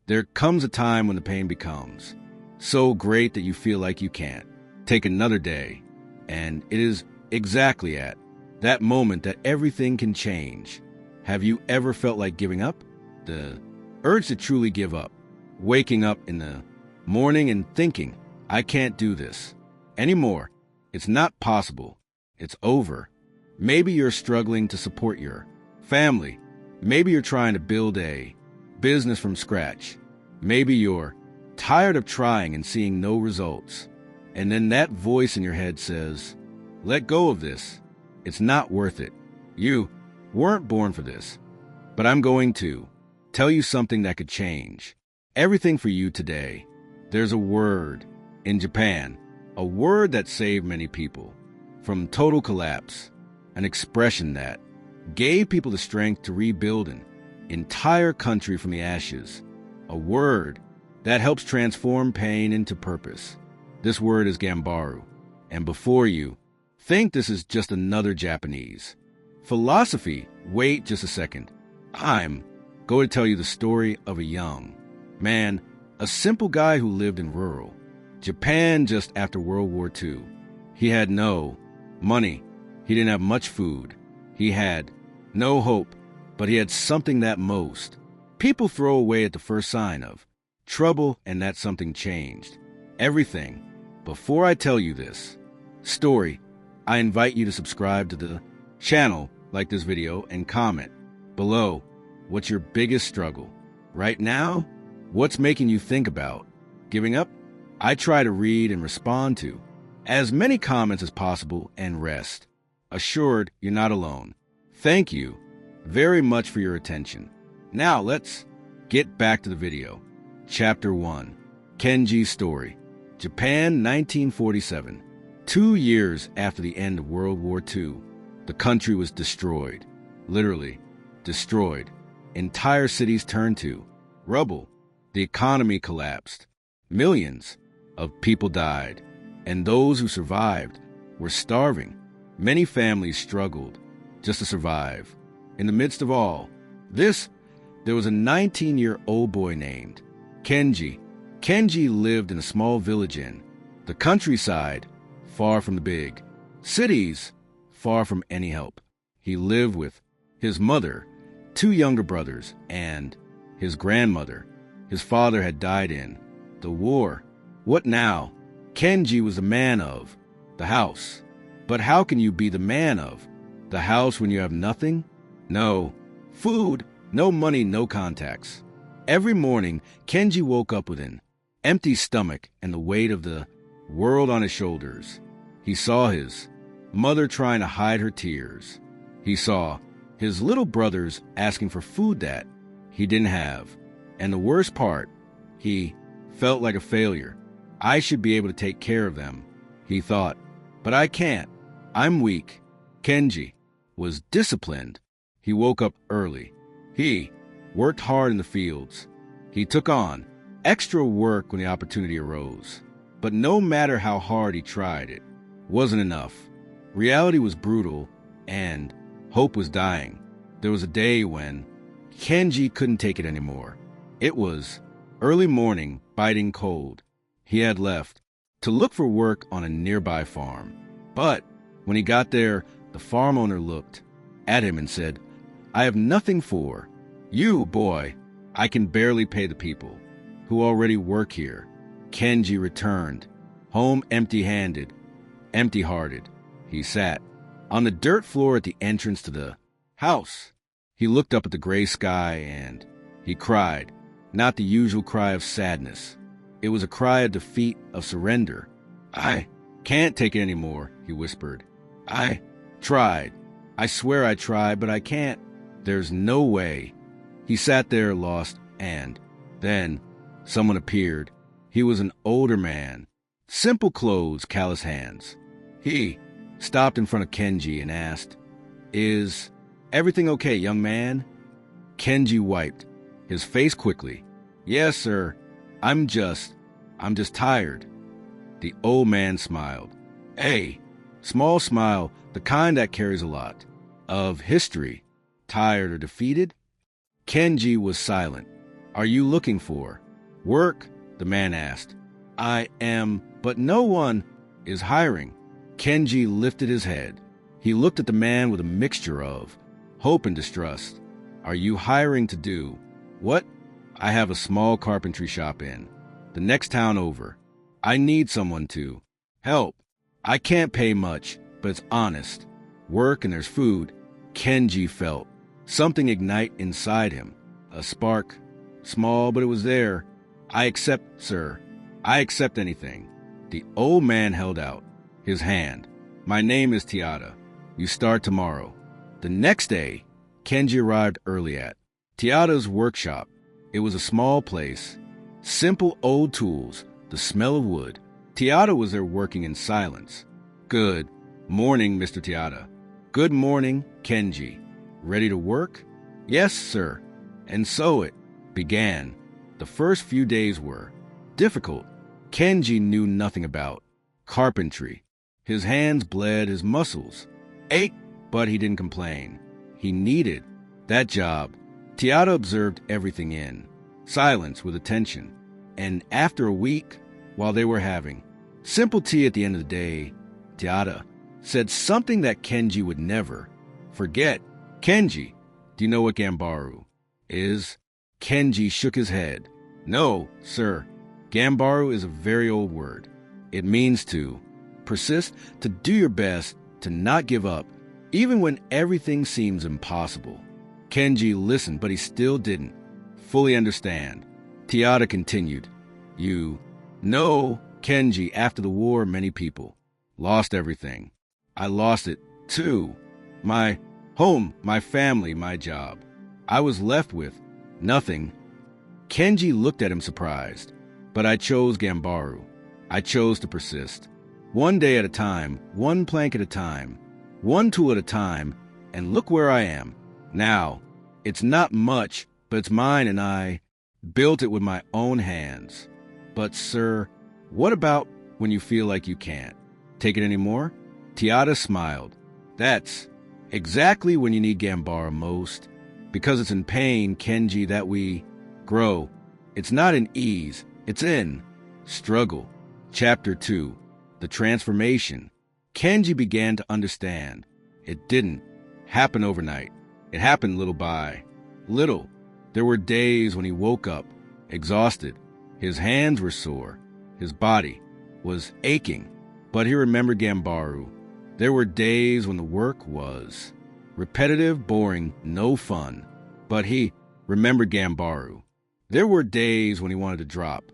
There comes a time when the pain becomes so great that you feel like you can't take another day. And it is exactly at that moment that everything can change. Have you ever felt like giving up? The urge to truly give up. Waking up in the morning and thinking, I can't do this anymore. It's not possible. It's over. Maybe you're struggling to support your family. Maybe you're trying to build a business from scratch. Maybe you're tired of trying and seeing no results. And then that voice in your head says, let go of this. It's not worth it. You weren't born for this. But I'm going to tell you something that could change everything for you today. There's a word in Japan, a word that saved many people from total collapse, an expression that gave people the strength to rebuild an entire country from the ashes, a word that helps transform pain into purpose. This word is Ganbaru. And before you think this is just another Japanese philosophy, wait just a second. I'm going to tell you the story of a young man, a simple guy who lived in rural Japan just after World War II. He had no money. He didn't have much food. He had no hope, but he had something that most people throw away at the first sign of trouble, and that something changed everything. Before I tell you this story, I invite you to subscribe to the channel, like this video, and comment below what's your biggest struggle right now. What's making you think about giving up? I try to read and respond to as many comments as possible and rest assured you're not alone. Thank you very much for your attention. Now let's get back to the video. Chapter 1. Kenji's Story. Japan, 1947. 2 years after the end of World War II, the country was destroyed. Literally destroyed. Entire cities turned to rubble. The economy collapsed. Millions of people died, and those who survived were starving. Many families struggled just to survive. In the midst of all this, there was a 19-year-old boy named Kenji. Kenji lived in a small village in the countryside, far from the big cities, far from any help. He lived with his mother, 2 younger brothers, and his grandmother. His father had died in the war. What now? Kenji was the man of the house. But how can you be the man of the house when you have nothing? No food, no money, no contacts. Every morning, Kenji woke up with an empty stomach and the weight of the world on his shoulders. He saw his mother trying to hide her tears. He saw his little brothers asking for food that he didn't have. And the worst part, he felt like a failure. I should be able to take care of them, he thought. But I can't. I'm weak. Kenji was disciplined. He woke up early. He worked hard in the fields. He took on extra work when the opportunity arose. But no matter how hard he tried, it wasn't enough. Reality was brutal, and hope was dying. There was a day when Kenji couldn't take it anymore. It was early morning, biting cold. He had left to look for work on a nearby farm. But when he got there, the farm owner looked at him and said, I have nothing for you, boy. I can barely pay the people who already work here. Kenji returned home empty-handed, empty-hearted. He sat on the dirt floor at the entrance to the house. He looked up at the gray sky and he cried, not the usual cry of sadness. It was a cry of defeat, of surrender. I can't take it anymore, he whispered. I tried. I swear I tried, but I can't. There's no way. He sat there lost, and then someone appeared. He was an older man, simple clothes, callous hands. He stopped in front of Kenji and asked, Is everything okay, young man? Kenji wiped his face quickly. Yes, sir. I'm just tired. The old man smiled. A small smile, the kind that carries a lot of history. Tired or defeated? Kenji was silent. Are you looking for work? The man asked. I am, but no one is hiring. Kenji lifted his head. He looked at the man with a mixture of hope and distrust. Are you hiring to do what? I have a small carpentry shop in the next town over. I need someone to help. I can't pay much, but it's honest work and there's food. Kenji felt something ignite inside him, a spark, small, but it was there. I accept, sir. I accept anything. The old man held out his hand. My name is Tiada. You start tomorrow. The next day, Kenji arrived early at Tiada's workshop. It was a small place, simple old tools, the smell of wood. Tiada was there working in silence. Good morning, Mr. Tiada. Good morning, Kenji. Ready to work? Yes, sir. And so it began. The first few days were difficult. Kenji knew nothing about carpentry. His hands bled, his muscles ached, but he didn't complain. He needed that job. Tiada observed everything in silence with attention. And after a week, while they were having simple tea at the end of the day, Tiada said something that Kenji would never forget. Kenji, do you know what Ganbaru is? Kenji shook his head. No, sir. Ganbaru is a very old word. It means to persist, to do your best, to not give up, even when everything seems impossible. Kenji listened, but he still didn't fully understand. Tiada continued. You know, Kenji, after the war, many people lost everything. I lost it, too. My home, my family, my job. I was left with nothing. Kenji looked at him surprised. But I chose Ganbaru. I chose to persist. One day at a time, one plank at a time, one tool at a time, and look where I am. Now, it's not much, but it's mine and I built it with my own hands. But, sir, what about when you feel like you can't take it anymore? Tiada smiled. That's exactly when you need Ganbaru most. Because it's in pain, Kenji, that we grow. It's not in ease. It's in struggle. Chapter 2, The Transformation. Kenji began to understand. It didn't happen overnight. It happened little by little. There were days when he woke up, exhausted. His hands were sore. His body was aching. But he remembered Ganbaru. There were days when the work was repetitive, boring, no fun. But he remembered Ganbaru. There were days when he wanted to drop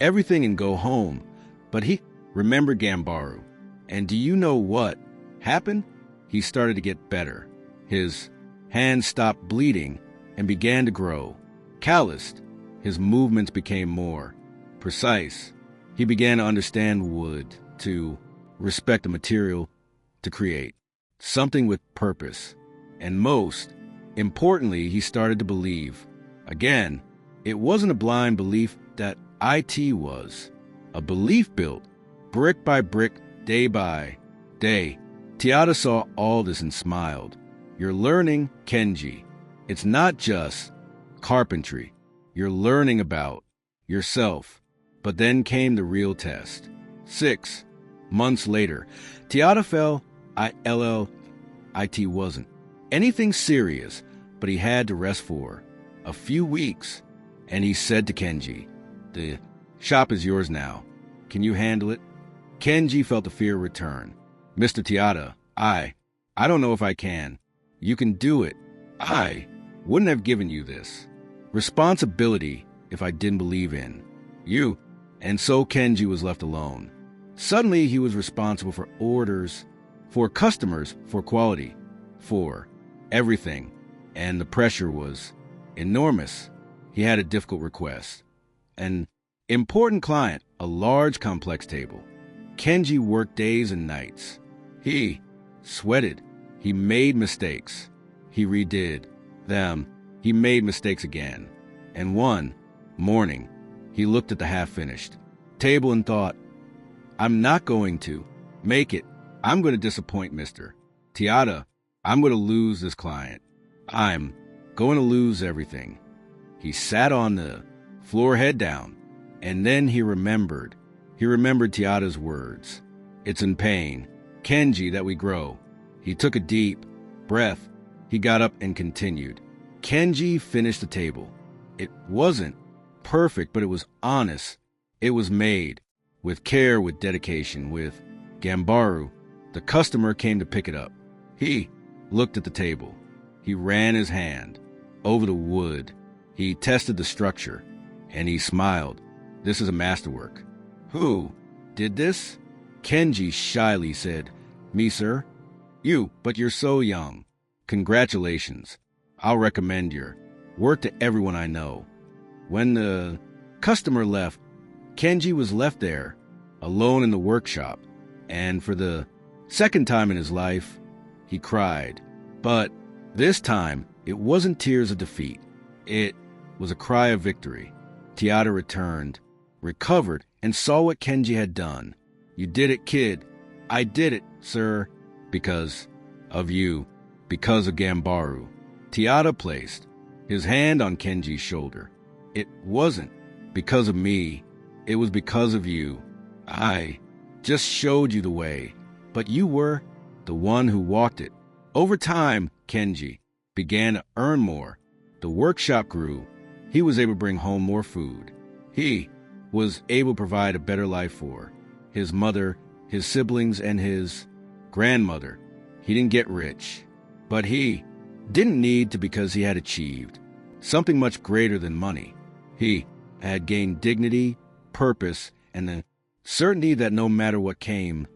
everything and go home, but he remembered Ganbaru. And do you know what happened? He started to get better. His hands stopped bleeding and began to grow. Calloused, his movements became more precise. He began to understand wood, to respect the material, to create something with purpose. And most importantly, he started to believe. Again, it wasn't a blind belief that IT was. A belief built, brick by brick, day by day. Tiada saw all this and smiled. You're learning, Kenji. It's not just carpentry. You're learning about yourself. But then came the real test. 6 months later, Tiada fell ILL. IT wasn't anything serious, but he had to rest for a few weeks. And he said to Kenji, the shop is yours now. Can you handle it? Kenji felt the fear return. Mr. Tiada, I don't know if I can. You can do it. I wouldn't have given you this responsibility if I didn't believe in you. And so Kenji was left alone. Suddenly he was responsible for orders, for customers, for quality, for everything. And the pressure was enormous. He had a difficult request. An important client, a large complex table. Kenji worked days and nights. He sweated. He made mistakes. He redid them. He made mistakes again. And one morning, he looked at the half-finished table and thought, I'm not going to make it. I'm going to disappoint Mr. Tiada. I'm going to lose this client. I'm going to lose everything. He sat on the floor, head down, and then he remembered. He remembered Tiada's words. It's in pain, Kenji, that we grow. He took a deep breath. He got up and continued. Kenji finished the table. It wasn't perfect, but it was honest. It was made with care, with dedication, with Ganbaru. The customer came to pick it up. He looked at the table. He ran his hand over the wood. He tested the structure, and he smiled. This is a masterwork. Who did this? Kenji shyly said, Me, sir. You, but you're so young. Congratulations. I'll recommend your work to everyone I know. When the customer left, Kenji was left there, alone in the workshop, and for the second time in his life, he cried. But this time, it wasn't tears of defeat. It was a cry of victory. Tiada returned, recovered, and saw what Kenji had done. You did it, kid. I did it, sir. Because of you. Because of Ganbaru. Tiada placed his hand on Kenji's shoulder. It wasn't because of me. It was because of you. I just showed you the way, but you were the one who walked it. Over time, Kenji began to earn more. The workshop grew. He was able to bring home more food. He was able to provide a better life for his mother, his siblings, and his grandmother. He didn't get rich, but he didn't need to because he had achieved something much greater than money. He had gained dignity, purpose, and the certainty that no matter what came,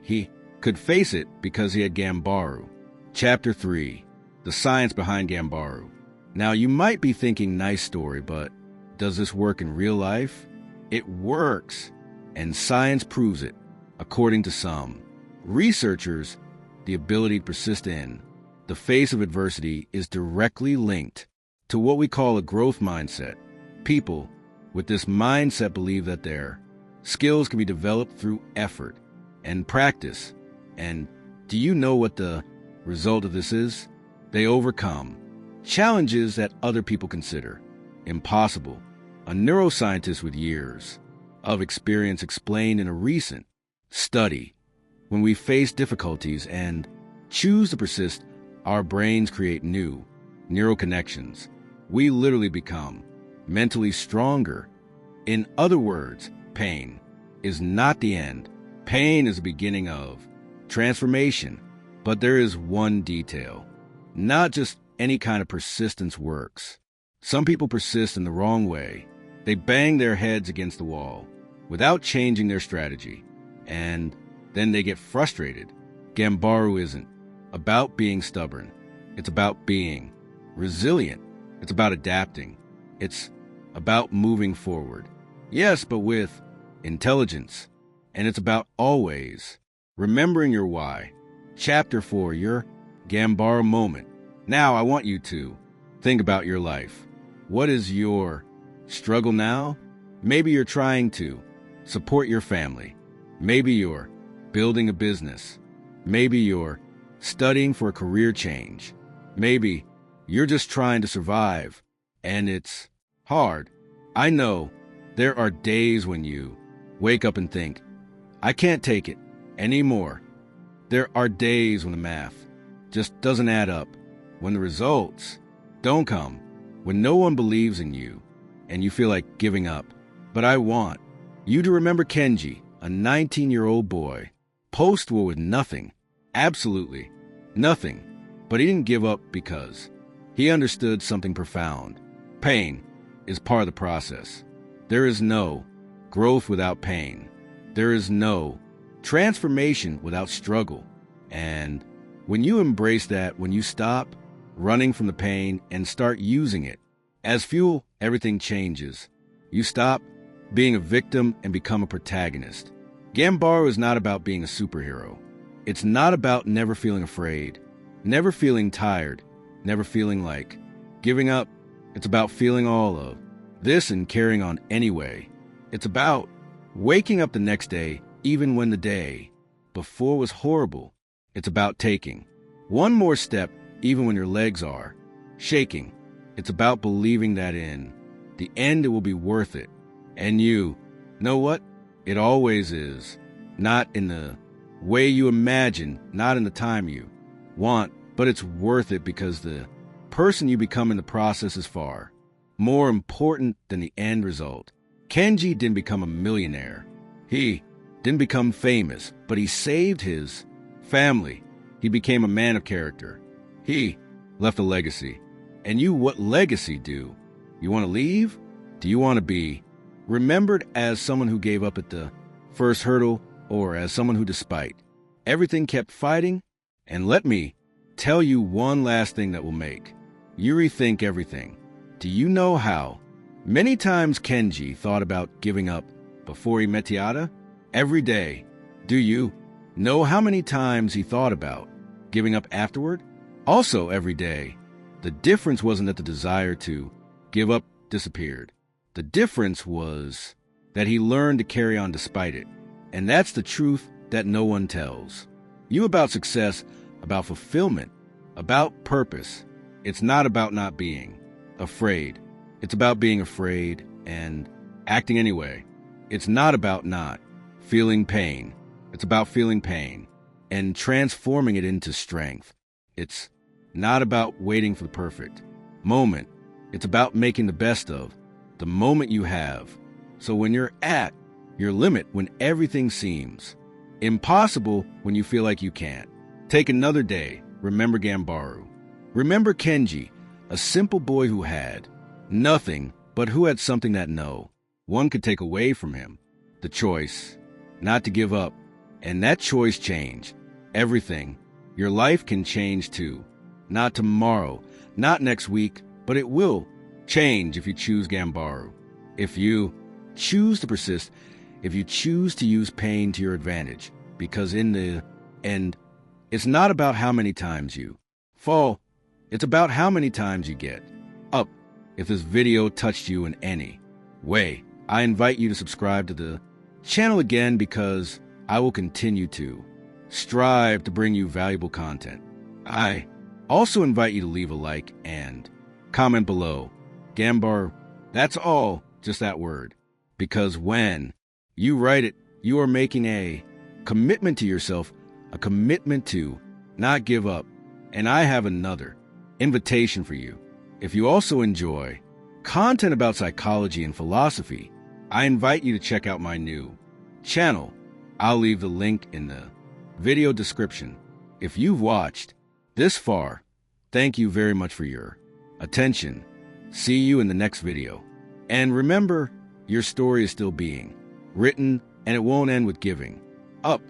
he could face it because he had Ganbaru. Chapter 3. The Science Behind Ganbaru. Now, you might be thinking, nice story, but does this work in real life? It works, and science proves it. According to some researchers, the ability to persist in the face of adversity is directly linked to what we call a growth mindset. People with this mindset believe that their skills can be developed through effort and practice. And do you know what the result of this is? They overcome challenges that other people consider impossible. A neuroscientist with years of experience explained in a recent study, when we face difficulties and choose to persist, our brains create new neural connections. We literally become mentally stronger. In other words, pain is not the end. Pain is the beginning of transformation. But there is one detail. Not just any kind of persistence works. Some people persist in the wrong way. They bang their heads against the wall without changing their strategy, and then they get frustrated. Ganbaru isn't about being stubborn. It's about being resilient. It's about adapting. It's about moving forward. Yes, but with intelligence. And it's about always remembering your why. Chapter 4, your Ganbaru moment. Now I want you to think about your life. What is your struggle now? Maybe you're trying to support your family. Maybe you're building a business. Maybe you're studying for a career change. Maybe you're just trying to survive, and it's hard. I know there are days when you wake up and think, I can't take it anymore. There are days when the math just doesn't add up, when the results don't come, when no one believes in you, and you feel like giving up. But I want you to remember Kenji, a 19-year-old boy, post-war with nothing, absolutely nothing. But he didn't give up because he understood something profound. Pain is part of the process. There is no growth without pain. There is no transformation without struggle. And when you embrace that, when you stop running from the pain and start using it as fuel, everything changes. You stop being a victim and become a protagonist. Ganbaru is not about being a superhero. It's not about never feeling afraid, never feeling tired, never feeling like giving up. It's about feeling all of this and carrying on anyway. It's about waking up the next day, even when the day before was horrible. It's about taking one more step, even when your legs are shaking. It's about believing that in the end it will be worth it. And you know what? It always is. Not in the way you imagine, not in the time you want, but it's worth it because the person you become in the process is far more important than the end result. Kenji didn't become a millionaire. He didn't become famous, but he saved his family. He became a man of character. He left a legacy. And you, what legacy do? You want to leave? Do you want to be remembered as someone who gave up at the first hurdle, or as someone who, despite everything, kept fighting? And let me tell you one last thing that will make you rethink everything. Do you know how many times Kenji thought about giving up before he met Tiara? Every day. Do you know how many times he thought about giving up afterward? Also every day. The difference wasn't that the desire to give up disappeared. The difference was that he learned to carry on despite it. And that's the truth that no one tells you about success, about fulfillment, about purpose. It's not about not being afraid. It's about being afraid and acting anyway. It's not about not feeling pain. It's about feeling pain and transforming it into strength. It's not about waiting for the perfect moment. It's about making the best of the moment you have. So when you're at your limit, when everything seems impossible, when you feel like you can't, take another day. Remember Ganbaru. Remember Kenji, a simple boy who had nothing, but who had something that no one could take away from him. The choice not to give up. And that choice changed everything. Your life can change too. Not tomorrow, not next week, but it will change if you choose Ganbaru. If you choose to persist, if you choose to use pain to your advantage. Because in the end, it's not about how many times you fall. It's about how many times you get up. If this video touched you in any way, I invite you to subscribe to the channel again, because I will continue to strive to bring you valuable content. I also invite you to leave a like and comment below. Ganbaru, that's all, just that word. Because when you write it, you are making a commitment to yourself, a commitment to not give up. And I have another invitation for you. If you also enjoy content about psychology and philosophy, I invite you to check out my new channel. I'll leave the link in the video description. If you've watched this far, thank you very much for your attention. See you in the next video. And remember, your story is still being written, and it won't end with giving up.